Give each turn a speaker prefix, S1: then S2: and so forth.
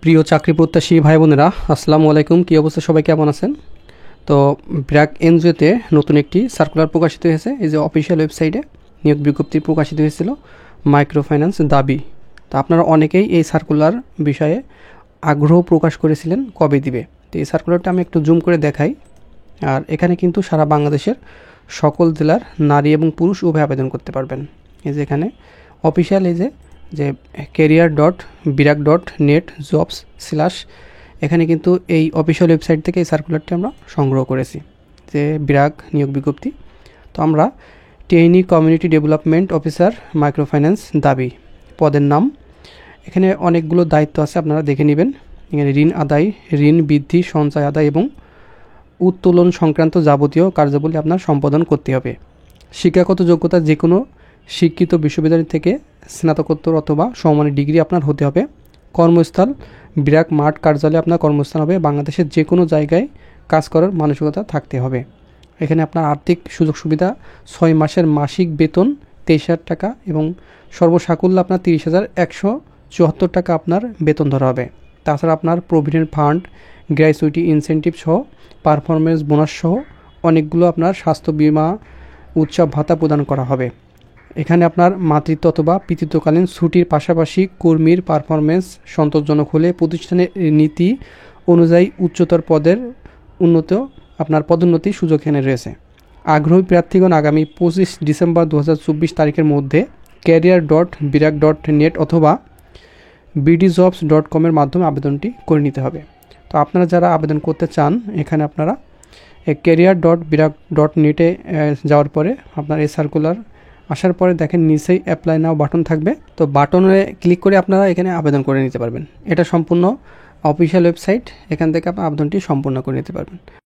S1: প্রিয় চাকরি প্রত্যাশী ভাই বোনেরা, আসসালামু আলাইকুম। কী অবস্থা, সবাই কেমন আছেন? তো ব্র্যাক এনজিওতে নতুন একটি সার্কুলার প্রকাশিত হয়েছে। এই যে অফিসিয়াল ওয়েবসাইটে নিয়োগ বিজ্ঞপ্তি প্রকাশিত হয়েছিল, মাইক্রো ফাইন্যান্স দাবি। তো আপনারা অনেকেই এই সার্কুলার বিষয়ে আগ্রহ প্রকাশ করেছিলেন কবে দিবে। তো এই সার্কুলারটা আমি একটু জুম করে দেখাই। আর এখানে কিন্তু সারা বাংলাদেশের সকল জেলার নারী এবং পুরুষ উভয় আবেদন করতে পারবেন। এই যে এখানে অফিসিয়াল এই যে career.birac.net/jobs এখানে কিন্তু এই অফিসিয়াল ওয়েবসাইট থেকে এই সার্কুলারটি আমরা সংগ্রহ করেছি, যে ব্র্যাক নিয়োগ বিজ্ঞপ্তি। তো আমরা trainee community development officer micro finance দাবি, পদের নাম। এখানে অনেকগুলো দায়িত্ব আছে, আপনারা দেখে নেবেন। এখানে ঋণ আদায়, ঋণ বৃদ্ধি, সঞ্চয় আদায় এবং উত্তোলন সংক্রান্ত যাবতীয় কার্যাবলী আপনার সম্পাদন করতে হবে। শিক্ষাগত যোগ্যতা যে কোনো শিক্ষিত বিশ্ববিদ্যালয় থেকে স্নাতকোত্তর অথবা সমমানের ডিগ্রি আপনার হতে হবে। কর্মস্থল ব্র্যাক মাঠ কার্যালয়ে আপনার কর্মস্থান হবে। বাংলাদেশের যে কোনো জায়গায় কাজ করার মানসিকতা থাকতে হবে। এখানে আপনার আর্থিক সুযোগ সুবিধা 6 মাসের মাসিক বেতন 23,000 টাকা এবং সর্বসাকুল্যে আপনার 30,174 টাকা আপনার বেতন ধরা হবে। তাছাড়া আপনার প্রভিডেন্ট ফান্ড, গ্র্যাচুইটি, ইনসেন্টিভ সহ পারফরমেন্স বোনাস সহ অনেকগুলো আপনার স্বাস্থ্য বিমা, উৎসব ভাতা প্রদান করা হবে। এখানে আপনার মাতৃত্ব অথবা পিতৃত্বকালীন ছুটির পাশাপাশি কর্মীর পারফরমেন্স সন্তোষজনক হলে প্রতিষ্ঠানের নীতি অনুযায়ী উচ্চতর পদের আপনার পদোন্নতির সুযোগ এখানে রয়েছে। আগ্রহী প্রার্থীগণ আগামী 25 ডিসেম্বর 2024 তারিখের মধ্যে career.birac.net অথবা bdjobs.com এর মাধ্যমে আবেদনটি করে নিতে হবে। তো আপনারা যারা আবেদন করতে চান, এখানে আপনারা career.birac.net যাওয়ার পরে আপনার এই সার্কুলার আসার পরে দেখেন নিচেই অ্যাপ্লাই নাও বাটন থাকবে। তো বাটনে ক্লিক করে আপনারা এখানে আবেদন করে নিতে পারবেন। এটা সম্পূর্ণ অফিসিয়াল ওয়েবসাইট, এখান থেকে আপনি আবেদনটি সম্পূর্ণ করে নিতে পারবেন।